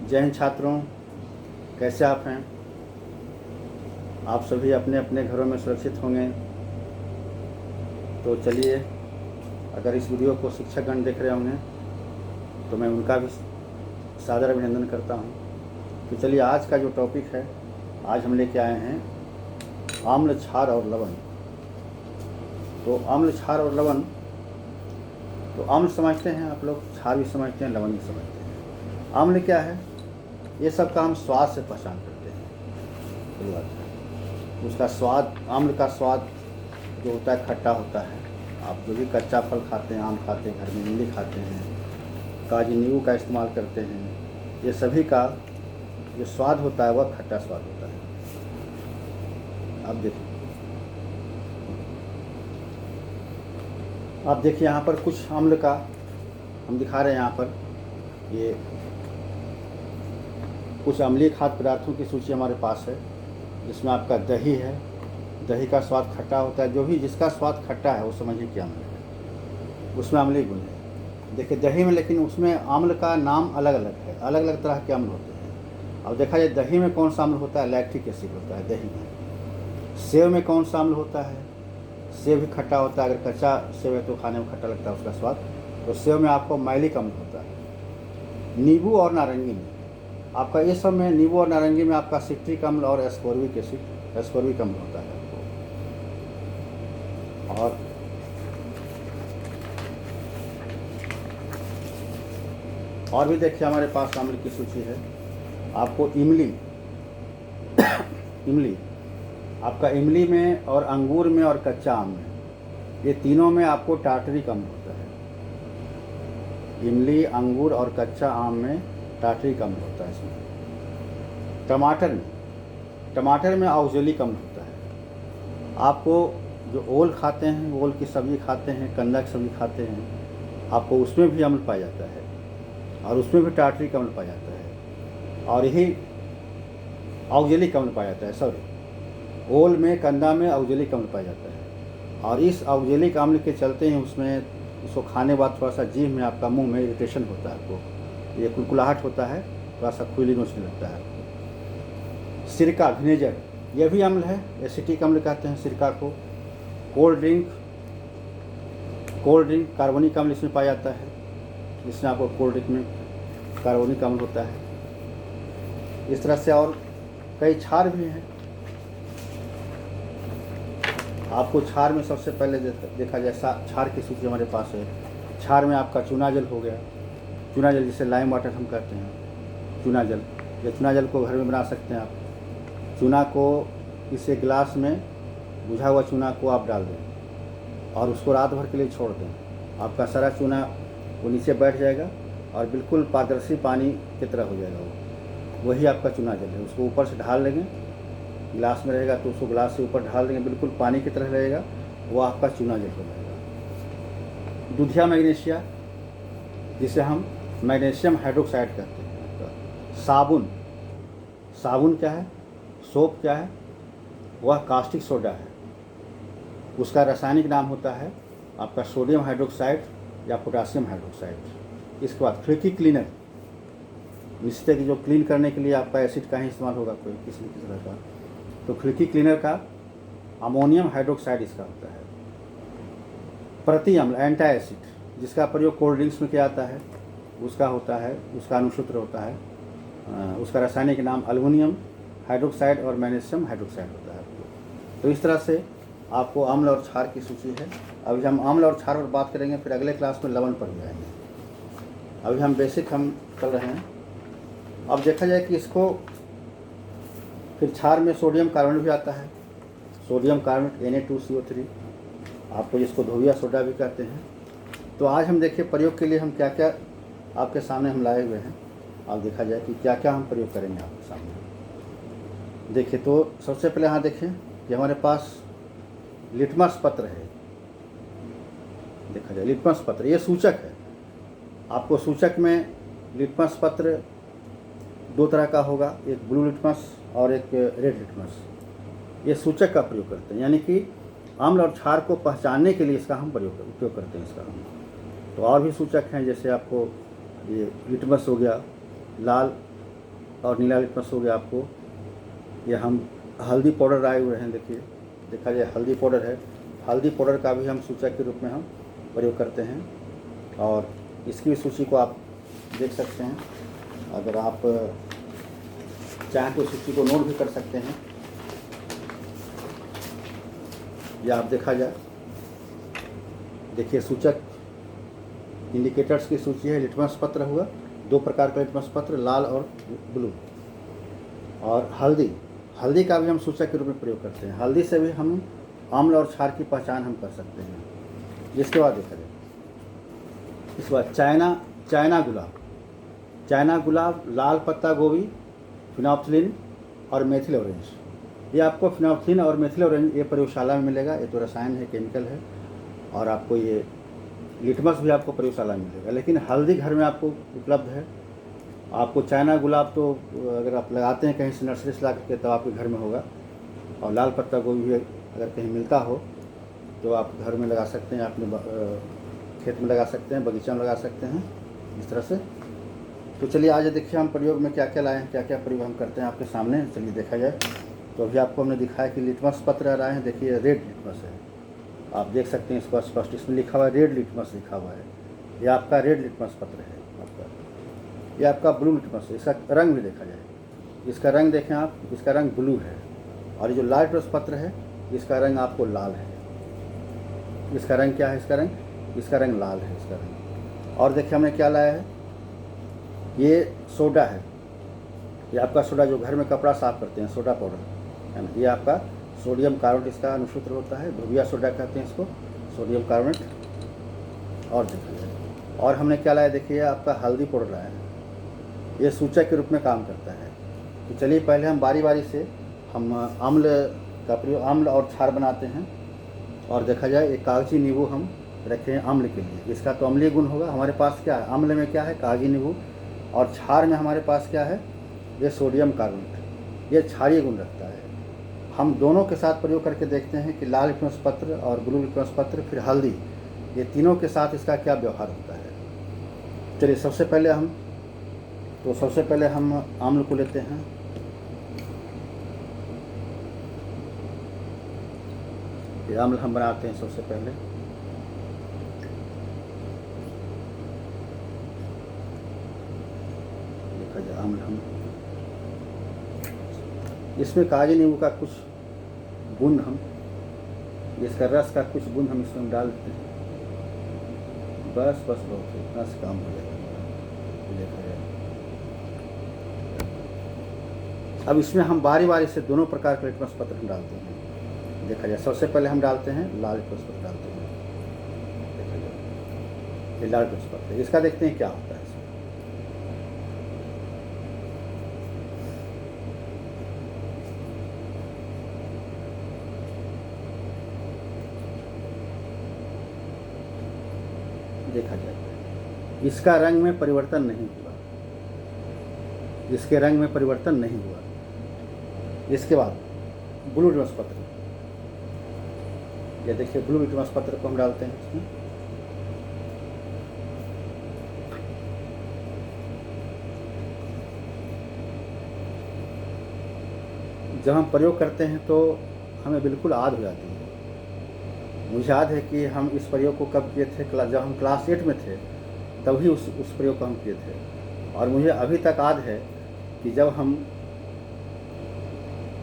जय हिंद छात्रों, कैसे आप हैं? आप सभी अपने अपने घरों में सुरक्षित होंगे। तो चलिए, अगर इस वीडियो को शिक्षकगण देख रहे होंगे तो मैं उनका भी सादर अभिनंदन करता हूँ। तो चलिए, आज का जो टॉपिक है, आज हम लेके आए हैं आम्ल, क्षार और लवण। तो आम्ल, क्षार और लवण, तो आम्ल समझते हैं आप लोग, क्षार भी समझते हैं, लवण भी समझते हैं। आम्ल क्या है? ये सब का हम स्वाद से पहचान करते हैं। उसका स्वाद, आम्ल का स्वाद जो होता है खट्टा होता है। आप जो भी कच्चा फल खाते हैं, आम खाते हैं, घर में इमली खाते हैं, काजी नींबू का इस्तेमाल करते हैं, ये सभी का जो स्वाद होता है वह खट्टा स्वाद होता है। आप देखिए यहाँ पर कुछ आम्ल का हम दिखा रहे हैं। यहाँ पर ये कुछ अम्लीय खाद्य पदार्थों की सूची हमारे पास है, जिसमें आपका दही है। दही का स्वाद खट्टा होता है। जो भी जिसका स्वाद खट्टा है वो समझिए कि अम्ल है, उसमें अम्लीय गुण है। देखिए दही में, लेकिन उसमें आम्ल का नाम अलग अलग है, अलग अलग तरह के अम्ल होते हैं। अब देखा जाए दही में कौन सा अम्ल होता है? लैक्टिक एसिड होता है दही में। सेव में कौन सा अम्ल होता है? सेव भी खट्टा होता है। अगर कच्चा सेव है तो खाने में खट्टा लगता है उसका स्वाद। तो सेव में आपको मैलिक अम्ल होता है। नींबू और नारंगी में आपका, ये सब में नींबू और नारंगी में आपका सिट्रिक अम्ल और एस्कोर्बिक एसिड, एस्कोर्बिक अम्ल होता है आपको। और भी देखिए हमारे पास अम्ल की सूची है। आपको इमली इमली, आपका इमली में और अंगूर में और कच्चा आम में, ये तीनों में आपको टार्टरिक अम्ल होता है। इमली, अंगूर और कच्चा आम में टार्टरिक अम्ल होता है। इसमें टमाटर में ऑक्जेलिक अम्ल होता है। आपको जो ओल खाते हैं, ओल की सब्ज़ी खाते हैं, कंदा की सब्ज़ी खाते हैं, आपको उसमें भी अम्ल पाया जाता है और उसमें भी टार्टरिक अम्ल पाया जाता है। और यही ऑक्जेलिक अम्ल पाया जाता है। सॉरी, ओल में, कंदा में ऑक्जेलिक अम्ल पाया जाता है। और इस ऑक्जेलिक अम्ल के चलते ही उसमें, उसको खाने के बाद थोड़ा सा जीभ में, आपका मुंह में इरिटेशन होता है, आपको ये कुलकुलाहट होता है, थोड़ा सा खुजली नोचने लगता है। सिरका, विनेगर, यह भी अम्ल है, एसिटिक अम्ल कहते हैं सिरका को। कोल्ड ड्रिंक कार्बोनिक अम्ल इसमें पाया जाता है, जिसमें आपको कोल्ड ड्रिंक में कार्बोनिक अम्ल होता है। इस तरह से और कई क्षार भी हैं। आपको क्षार में सबसे पहले देखा जाए, क्षार की सूची हमारे पास है। क्षार में आपका चूना जल हो गया। चूना जल जिसे लाइम वाटर हम कहते हैं, चूना जल। या चूना जल को घर में बना सकते हैं आप। चूना को किसी गिलास में, बुझा हुआ चूना को आप डाल दें और उसको रात भर के लिए छोड़ दें। आपका सारा चूना वो नीचे बैठ जाएगा और बिल्कुल पारदर्शी पानी की तरह हो जाएगा। वही आपका चूना जल है। उसको ऊपर से ढाल लेंगे, गिलास में रहेगा तो उसको गिलास से ऊपर ढाल देंगे, बिल्कुल पानी की तरह रहेगा, वो आपका चूना जल हो जाएगा। दूधिया मैग्नीशिया, जिसे हम मैग्नीशियम हाइड्रोक्साइड कहते हैं। साबुन क्या है? सोप क्या है? वह कास्टिक सोडा है। उसका रासायनिक नाम होता है आपका सोडियम हाइड्रोक्साइड या पोटासियम हाइड्रोक्साइड। इसके बाद फ्लेकी क्लीनर, जिससे कि जो क्लीन करने के लिए आपका एसिड का ही इस्तेमाल होगा, कोई किसी तरह का, तो फ्लेकी क्लीनर का अमोनियम हाइड्रोक्साइड इसका होता है। प्रति अम्ल, एंटी एसिड, जिसका प्रयोग कोल्ड ड्रिंक्स में किया जाता है, उसका होता है, उसका अनुसूत्र होता है, उसका रासायनिक नाम एल्युमिनियम हाइड्रोक्साइड और मैग्नीशियम हाइड्रोक्साइड होता है। तो इस तरह से आपको अम्ल और क्षार की सूची है। अभी हम अम्ल और क्षार पर बात करेंगे, फिर अगले क्लास में लवण पर जाएंगे। अभी हम बेसिक चल रहे हैं। अब देखा जाए कि इसको, फिर क्षार में सोडियम कार्बोनेट भी आता है। सोडियम कार्बोनेट Na2CO3, आपको जिसको धोबिया सोडा भी कहते हैं। तो आज हम देखिए प्रयोग के लिए हम क्या क्या आपके सामने हम लाए हुए हैं। अब देखा जाए कि क्या क्या हम प्रयोग करेंगे आपके सामने। देखिए, तो सबसे पहले यहाँ देखें कि हमारे पास लिटमस पत्र है। देखा जाए लिटमस पत्र, ये सूचक है। आपको सूचक में लिटमस पत्र दो तरह का होगा, एक ब्लू लिटमस और एक रेड लिटमस। ये सूचक का प्रयोग करते हैं, यानी कि अम्ल और क्षार को पहचानने के लिए इसका हम उपयोग करते हैं इसका हम। तो और भी सूचक हैं, जैसे आपको ये लिटमस हो गया, लाल और नीला लिटमस हो गया आपको। ये हम हल्दी पाउडर लाए हुए हैं, देखिए देखा जाए हल्दी पाउडर है। हल्दी पाउडर का भी हम सूचक के रूप में हम प्रयोग करते हैं और इसकी भी सूची को आप देख सकते हैं। अगर आप चाहें तो सूची को नोट भी कर सकते हैं या आप देखा जाए। देखिए सूचक इंडिकेटर्स की सूची है। लिटमस पत्र हुआ, 2 प्रकार का लिटमस पत्र, लाल और ब्लू। और हल्दी का भी हम सूचक के रूप में प्रयोग करते हैं। हल्दी से भी हम अम्ल और क्षार की पहचान हम कर सकते हैं। इसके बाद देखा जाए, इस बार चाइना गुलाब, लाल पत्ता गोभी, फिनोल्फ्थालीन और मेथिल ऑरेंज। ये आपको फिनोल्फ्थालीन और मेथिल ऑरेंज ये प्रयोगशाला में मिलेगा। ये तो रसायन है, केमिकल है। और आपको ये लिटमस भी आपको प्रयोगशाला में मिलेगा, लेकिन हल्दी घर में आपको उपलब्ध है। आपको चाइना गुलाब तो अगर आप लगाते हैं कहीं से नर्सरी से ला करके तब आपके घर में होगा। और लाल पत्ता गोभी भी अगर कहीं मिलता हो तो आप घर में लगा सकते हैं, अपने खेत में लगा सकते हैं, बगीचा में लगा सकते हैं, इस तरह से। तो चलिए आज देखिए हम प्रयोग में क्या क्या लाए हैं, क्या क्या प्रयोग हम करते हैं आपके सामने। चलिए देखा जाए। तो अभी आपको हमने दिखाया कि लिटमस पत्र लाए हैं। देखिए रेड लिटमस है, आप देख सकते हैं इसको स्पष्ट, इसमें लिखा हुआ है रेड लिटमस लिखा हुआ है। ये आपका रेड लिटमस पत्र है आपका। ये आपका ब्लू लिटमस है। इसका रंग भी देखा जाए, इसका रंग देखें आप, इसका रंग ब्लू है। और ये जो लाल लिटमस पत्र है इसका रंग आपको लाल है। इसका रंग क्या है? इसका रंग लाल है इसका रंग। और देखिए हमने क्या लाया है, ये सोडा है। ये आपका सोडा जो घर में कपड़ा साफ करते हैं, सोडा पाउडर है ना। ये आपका सोडियम कार्बोनेट इसका अनुसूत्र होता है, ध्रुवीय सोडा कहते हैं इसको, सोडियम कार्बोनेट। और देखिए और हमने क्या लाया, देखिए आपका हल्दी पाउडर लाया है। ये सूचक के रूप में काम करता है। तो चलिए पहले हम बारी बारी से हम अम्ल का प्रयोग, अम्ल और क्षार बनाते हैं। और देखा जाए एक कागजी नींबू हम रखे हैं अम्ल के लिए। इसका तो अम्लीय गुण होगा। हमारे पास क्या है, अम्ल में क्या है, कागजी नींबू। और क्षार में हमारे पास क्या है, ये सोडियम कार्बोनेट, ये क्षारीय गुण रखता है। हम दोनों के साथ प्रयोग करके देखते हैं कि लाल लिटमस पत्र और ब्लू लिटमस पत्र फिर हल्दी, ये तीनों के साथ इसका क्या व्यवहार होता है। चलिए सबसे पहले हम अम्ल को लेते हैं। ये अम्ल हम बनाते हैं सबसे पहले। देखा जाए अम्ल हम इसमें कागजी नींबू का कुछ गुण हम, इसका रस का कुछ गुण हम इसमें डाल देते हैं। बस बहुत इतना से काम हो जाएगा। देखा जाए अब इसमें हम बारी बारी से दोनों प्रकार के लिटमस पत्र हम डालते हैं। देखा जाए सबसे पहले हम डालते हैं लाल लिटमस पत्र डालते हैं। देखा जाए ये लाल लिटमस पत्र, इसका देखते हैं क्या होता है इसमें। देखा जाए इसका रंग में परिवर्तन नहीं हुआ, इसके रंग में परिवर्तन नहीं हुआ। इसके बाद ब्लू लिटमस पत्र, ये देखिए ब्लू लिटमस पत्र को हम डालते हैं इसमें। जब हम प्रयोग करते हैं तो हमें बिल्कुल याद हो जाती है। मुझे याद है कि हम इस प्रयोग को कब किए थे, जब हम क्लास 8 में थे तभी उस प्रयोग को हम किए थे। और मुझे अभी तक याद है कि जब हम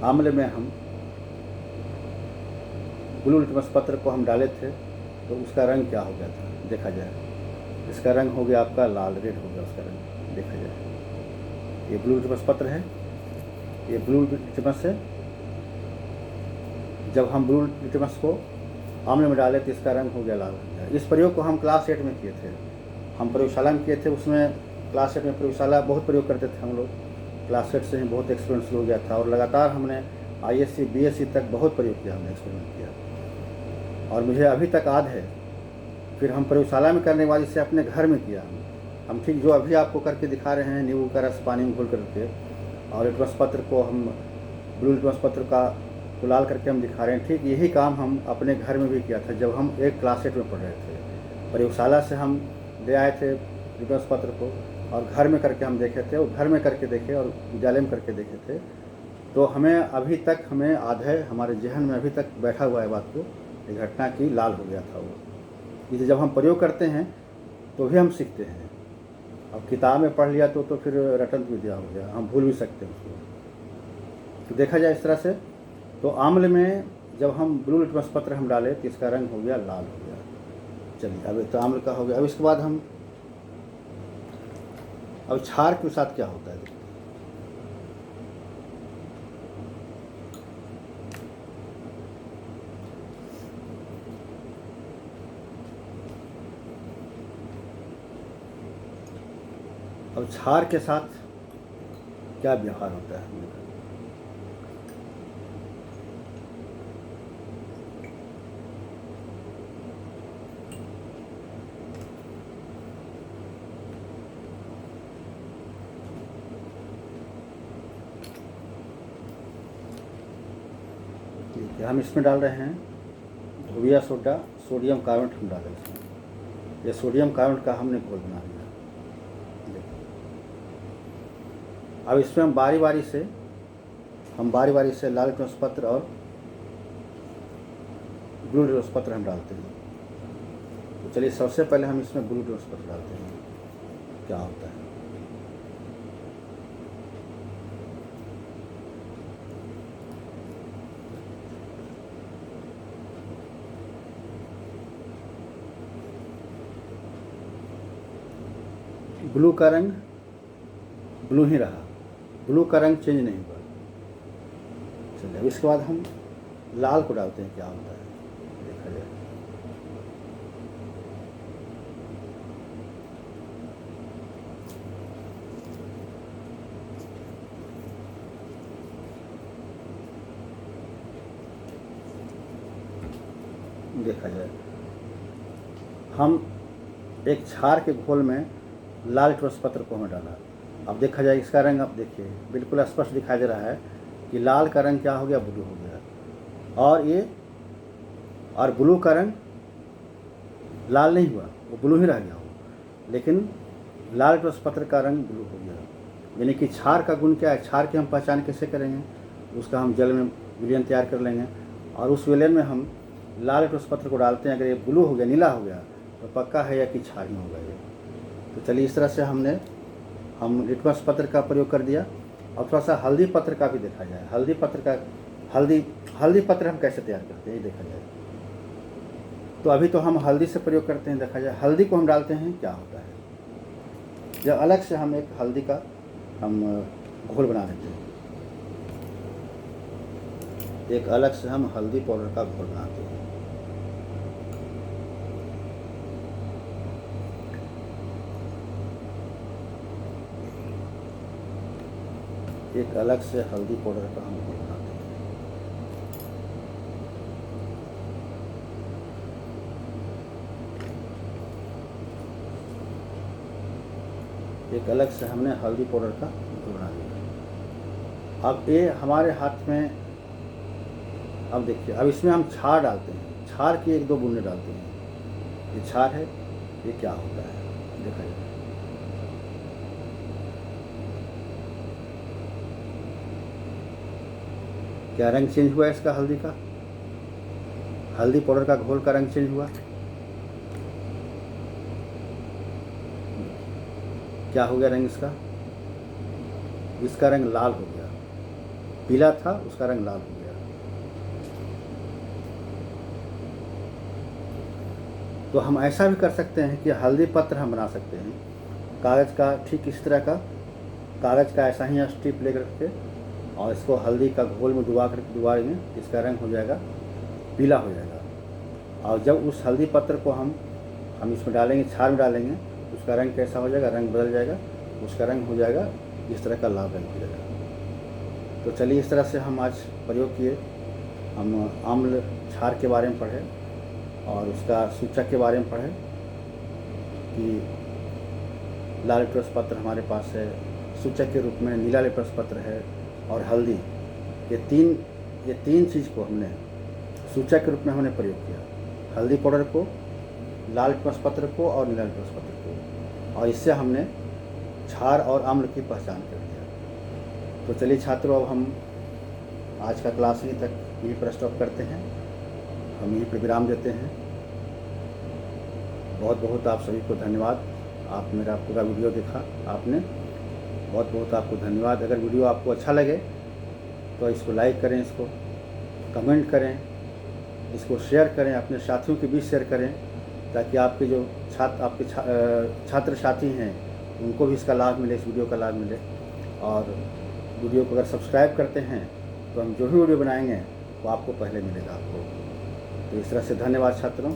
अम्ल में हम ब्लू लिटमस पत्र को हम डाले थे तो उसका रंग क्या हो गया था। देखा जाए इसका रंग हो गया आपका लाल, रेड हो गया उसका रंग। देखा जाए ये ब्लू लिटमस पत्र है, ये ब्लू लिटमस है। जब हम ब्लू लिटमस को अम्ल में डाले तो इसका रंग हो गया लाल। इस प्रयोग को हम क्लास 8 में किए थे, हम प्रयोगशाला में किए थे। उसमें क्लास 8 में प्रयोगशाला बहुत प्रयोग करते थे हम लोग। क्लास 8 से ही बहुत एक्सपीरियंस हो गया था और लगातार हमने ISC BSc तक बहुत प्रयोग किया, हमने एक्सपेरिमेंट किया। और मुझे अभी तक याद है। फिर हम प्रयोगशाला में करने वाली से अपने घर में किया हम ठीक जो अभी आपको करके दिखा रहे हैं, नींबू का रस पानी में घोल करके और लिटमस पत्र को हम ब्लू लिटमस पत्र का को लाल करके हम दिखा रहे हैं। ठीक यही काम हम अपने घर में भी किया था जब हम एक क्लास 8 में पढ़ रहे थे। प्रयोगशाला से हम ले आए थे लिटमस पत्र को और घर में करके हम देखे थे, और घर में करके देखे और विद्यालय में करके देखे थे, तो हमें अभी तक हमें आधे हमारे जहन में अभी तक बैठा हुआ है बात को, ये घटना की लाल हो गया था वो। इसे जब हम प्रयोग करते हैं तो भी हम सीखते हैं। अब किताब में पढ़ लिया तो फिर रटन विद्या हो गया, हम भूल भी सकते हैं उसको। तो देखा जाए इस तरह से, तो आम्ल में जब हम ब्लू लिटमस पत्र हम डाले तो इसका रंग हो गया लाल हो गया। चलिए, अब तो आम्ल का हो गया। अब इसके बाद हम अब क्षार के साथ क्या होता है देखते हैं। अब क्षार के साथ क्या व्यवहार होता है हमने। ठीक है, हम इसमें डाल रहे हैं धोबिया सोडा, सोडियम कार्बोनेट हम डाल रहे हैं इसमें। ये सोडियम कार्बोनेट का हमने घोल बना लिया। अब इसमें हम बारी बारी से लाल लिटमस पत्र और ब्लू लिटमस पत्र हम डालते हैं। तो चलिए, सबसे पहले हम इसमें ब्लू लिटमस पत्र डालते हैं, क्या होता है। ब्लू का रंग ब्लू ही रहा, ब्लू का रंग चेंज नहीं हुआ। चलिए, अब इसके बाद हम लाल को डालते हैं, क्या होता है देखा जाए। देखा जाए, हम एक क्षार के घोल में लाल लिटमस पत्र को हमें डाला। अब देखा जाए इसका रंग, अब देखिए बिल्कुल स्पष्ट दिखाई दे रहा है कि लाल का रंग क्या हो गया, ब्लू हो गया। और ब्लू का रंग लाल नहीं हुआ, वो ब्लू ही रह गया हो, लेकिन लाल लिटमस पत्र का रंग ब्लू हो गया। यानी कि क्षार का गुण क्या है, क्षार की हम पहचान कैसे करेंगे, उसका हम जल में विलयन तैयार कर लेंगे, और उस विलयन में हम लाल लिटमस पत्र को डालते हैं। अगर ये ब्लू हो गया, नीला हो गया, तो पक्का है या कि क्षार ही होगा ये। तो चलिए, इस तरह से हम लिटमस पत्र का प्रयोग कर दिया। और थोड़ा सा हल्दी पत्र का भी देखा जाए। हल्दी पत्र हम कैसे तैयार करते हैं ये देखा जाए। तो अभी तो हम हल्दी से प्रयोग करते हैं। देखा जाए, हल्दी को हम डालते हैं, क्या होता है। जब अलग से हम एक हल्दी का हम घोल बना लेते हैं, एक अलग से हम हल्दी पाउडर का घोल बनाते हैं। एक अलग से हल्दी पाउडर का हम घोल बनाते हैं। एक अलग से हमने हल्दी पाउडर का घोल बना लिया। अब ये हमारे हाथ में, अब देखिए, अब इसमें हम क्षार डालते हैं। क्षार की 1-2 बूंदे डालते हैं। ये क्षार है, ये क्या होता है देखा जाए। क्या रंग चेंज हुआ है इसका, हल्दी का, हल्दी पाउडर का घोल का रंग चेंज हुआ। क्या हो गया रंग इसका रंग लाल हो गया। पीला था, उसका रंग लाल हो गया। तो हम ऐसा भी कर सकते हैं कि हल्दी पत्र हम बना सकते हैं कागज़ का, ठीक इस तरह का कागज़ का ऐसा ही स्ट्रिप लेकर के, और इसको हल्दी का घोल में डुबा करके डुबाएंगे, इसका रंग हो जाएगा पीला हो जाएगा। और जब उस हल्दी पत्र को हम इसमें डालेंगे, क्षार में डालेंगे, उसका रंग कैसा हो जाएगा, रंग बदल जाएगा, उसका रंग हो जाएगा इस तरह का लाल रंग हो जाएगा। तो चलिए, इस तरह से हम आज प्रयोग किए। हम आम्ल क्षार के बारे में पढ़े और उसका सूचक के बारे में पढ़े कि लाल लिटमस पत्र हमारे पास है, सूचक के रूप में नीला लिटमस पत्र है और हल्दी। ये तीन चीज़ को हमने सूचक के रूप में हमने प्रयोग किया, हल्दी पाउडर को, लाल लिटमस पत्र को और नीला लिटमस पत्र को। और इससे हमने क्षार और अम्ल की पहचान कर दिया। तो चलिए छात्रों, अब हम आज का क्लास यहीं तक यहीं पर स्टॉप करते हैं, हम यहीं पर विराम देते हैं। बहुत बहुत आप सभी को धन्यवाद, आप मेरा पूरा वीडियो देखा आपने, बहुत बहुत आपको धन्यवाद। अगर वीडियो आपको अच्छा लगे तो इसको लाइक करें, इसको कमेंट करें, इसको शेयर करें, अपने साथियों के बीच शेयर करें, ताकि आपके जो छात्र साथी हैं उनको भी इसका लाभ मिले, इस वीडियो का लाभ मिले। और वीडियो को अगर सब्सक्राइब करते हैं तो हम जो भी वीडियो बनाएंगे वो आपको पहले मिलेगा आपको। तो इस तरह से धन्यवाद छात्रों।